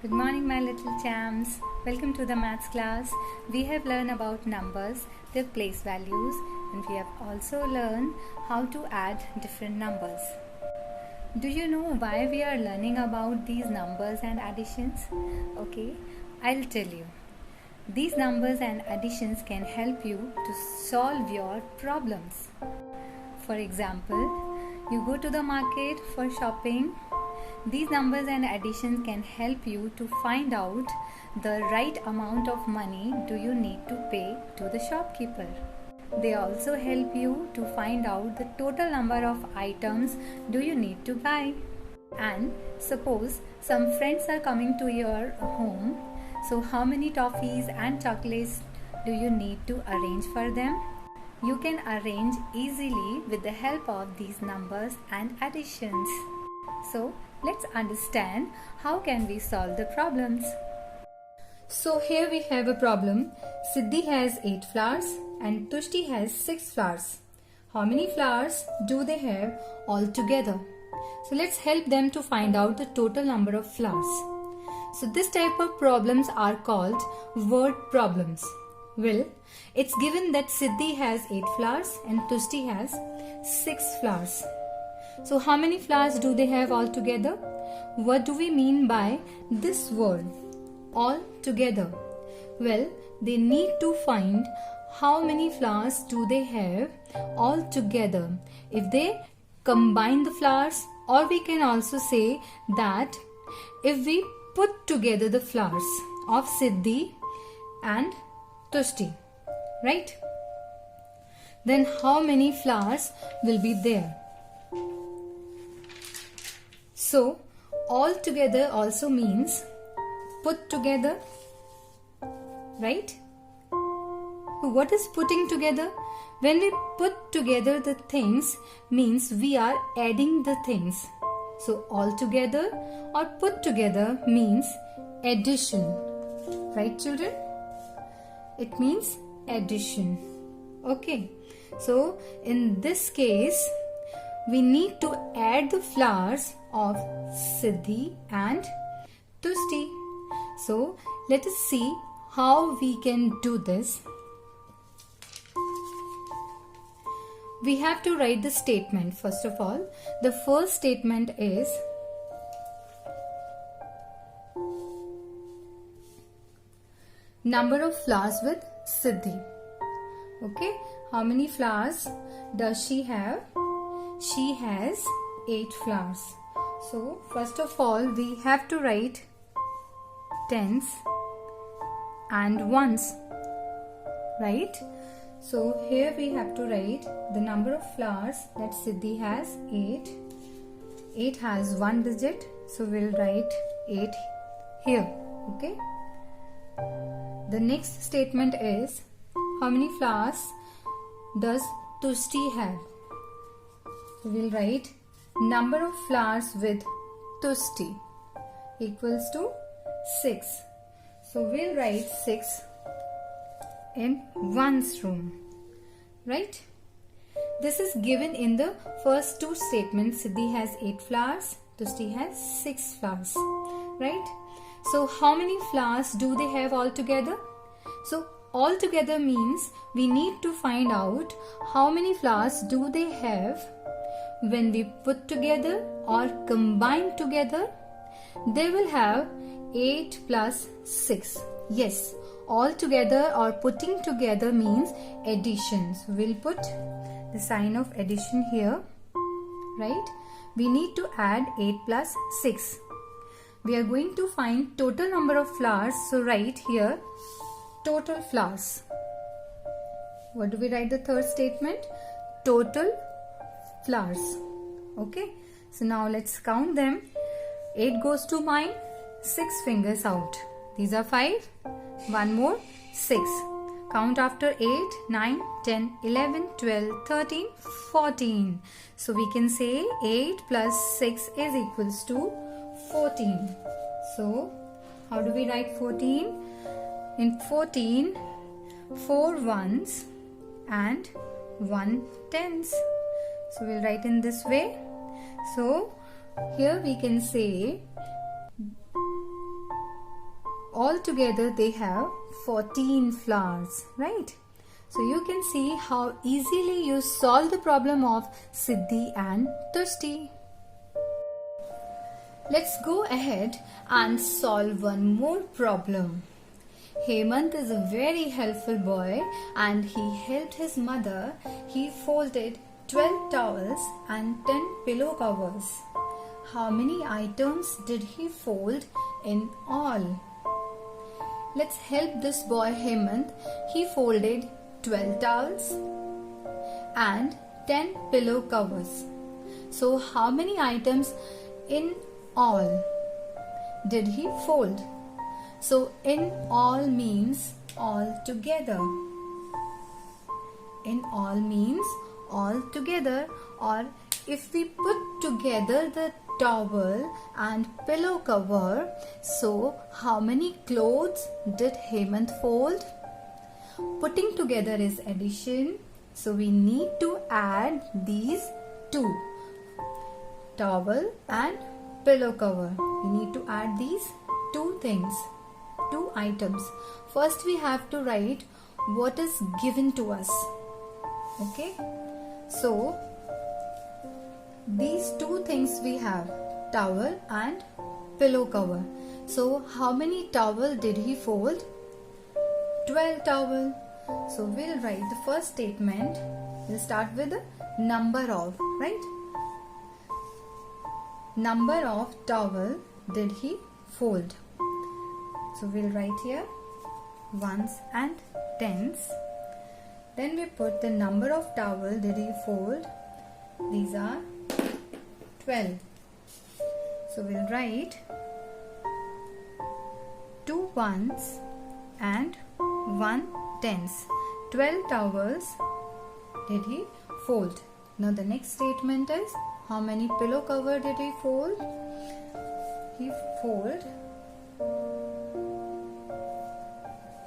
Good morning, my little champs. Welcome to the maths class. We have learned about numbers, their place values, and we have also learned how to add different numbers. Do you know why we are learning about these numbers and additions? Okay, I'll tell you. These numbers and additions can help you to solve your problems. For example, you go to the market for shopping. These numbers and additions can help you to find out the right amount of money do you need to pay to the shopkeeper. They also help you to find out the total number of items do you need to buy. And suppose some friends are coming to your home, so how many toffees and chocolates do you need to arrange for them? You can arrange easily with the help of these numbers and additions. So let's understand how can we solve the problems. So here we have a problem. Siddhi has 8 flowers and Tushti has 6 flowers. How many flowers do they have altogether? So let's help them to find out the total number of flowers. So this type of problems are called word problems. Well, it's given that Siddhi has 8 flowers and Tushti has 6 flowers. So how many flowers do they have altogether? What do we mean by this word, all together? Well, they need to find how many flowers do they have all together. If they combine the flowers, or we can also say that if we put together the flowers of Siddhi and Tushti, right? Then how many flowers will be there? So, all together also means put together, right? What is putting together? When we put together the things, means we are adding the things. So, all together or put together means addition, right children? It means addition. Okay, so in this case, we need to add the flowers of Siddhi and Tushti. So let us see how we can do this. We have to write the statement first of all. The first statement is number of flowers with Siddhi. Okay, how many flowers does she have? She has 8 flowers. So first of all we have to write tens and ones, right? So here we have to write the number of flowers that Siddhi has 8. 8 has 1 digit, so we'll write 8 here. Okay. The next statement is how many flowers does Tushti have? So we'll write number of flowers with Tushti equals to 6. So we'll write 6 in one's room, right? This is given in the first two statements. Siddhi has 8 flowers, Tushti has 6 flowers, right? So how many flowers do they have altogether? So altogether means we need to find out how many flowers do they have when we put together or combine together. They will have 8 plus 6. Yes, all together or putting together means addition. So we'll put the sign of addition here, right? We need to add 8 plus 6. We are going to find total number of flowers. So write here total flowers. What do we write the third statement? Total flowers. Okay, so now let's count them. 8 goes to mine, 6 fingers out. These are 5, 1 more, 6. Count after 8, 9, 10, 11, 12, 13, 14. So we can say 8 plus 6 is equals to 14. So how do we write 14? In 14, 4 ones and 1 tens. So we'll write in this way. So here we can say all together they have 14 flowers, right? So you can see how easily you solve the problem of Siddhi and Tushti. Let's go ahead and solve one more problem. Hemant is a very helpful boy and he helped his mother. He folded 12 towels and 10 pillow covers. How many items did he fold in all? Let's help this boy Hemant. He folded 12 towels and 10 pillow covers. So how many items in all did he fold? So in all means all together. In all means all together, or if we put together the towel and pillow cover, so how many clothes did Hemant fold? Putting together is addition, so we need to add these two, towel and pillow cover. We need to add these two things, two items. First we have to write what is given to us. Okay, so these two things we have, towel and pillow cover. So how many towel did he fold? 12 towel. So we'll write the first statement. We'll start with the number of, right? Number of towel did he fold? So we'll write here ones and tens. Then we put the number of towel did he fold. These are 12. So we'll write 2 ones and 1 tens. 12 towels did he fold. Now the next statement is, how many pillow cover did he fold? He fold.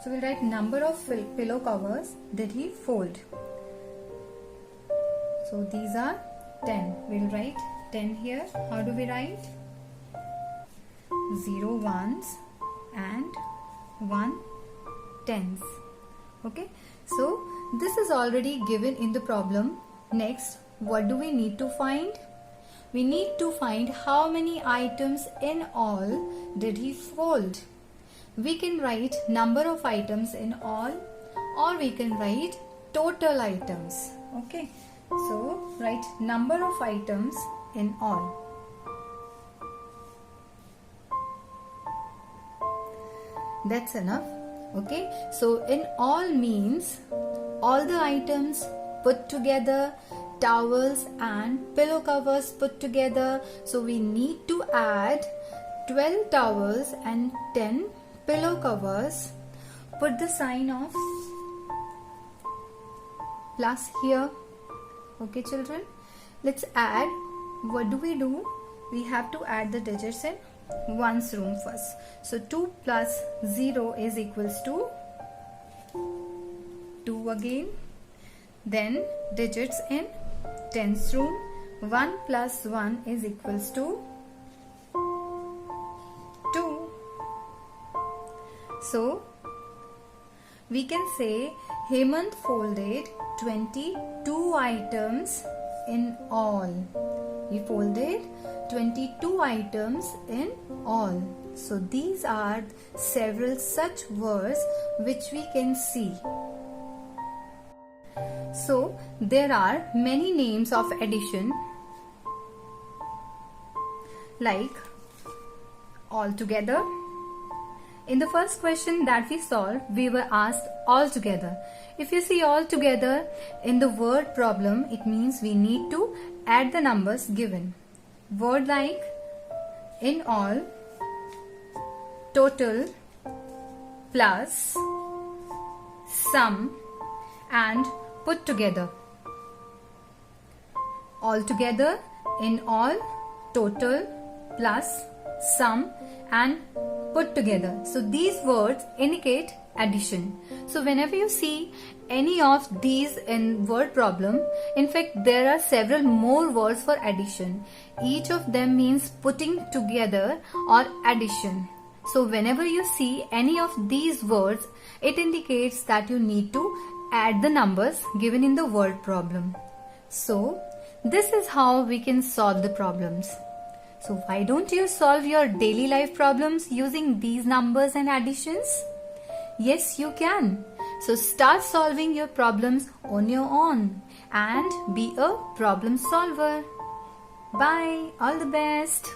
So we'll write number of pillow covers did he fold. So these are 10. We'll write 10 here. How do we write? 0 ones and 1 tens. Okay, so this is already given in the problem. Next, what do we need to find? We need to find how many items in all did he fold. We can write number of items in all, or we can write total items. Okay, so write number of items in all. That's enough. Okay, so in all means all the items put together, towels and pillow covers put together. So we need to add 12 towels and 10 pillow covers. Put the sign of plus here. Okay children, let's add. What do? We have to add the digits in ones room first. So 2 plus 0 is equals to 2 again. Then digits in tens room. 1 plus 1 is equals to 2. So we can say Hemant folded 22 items in all. He folded 22 items in all. So these are several such words which we can see. So there are many names of addition, like all together. In the first question that we solved, we were asked all together. If you see all together in the word problem, it means we need to add the numbers given. Word like in all, total, plus, sum and put together. All together, in all, total, plus, sum and put together. So these words indicate addition. So whenever you see any of these in word problem, in fact there are several more words for addition. Each of them means putting together or addition. So whenever you see any of these words, it indicates that you need to add the numbers given in the word problem. So this is how we can solve the problems. So why don't you solve your daily life problems using these numbers and additions? Yes, you can. So start solving your problems on your own and be a problem solver. Bye. All the best.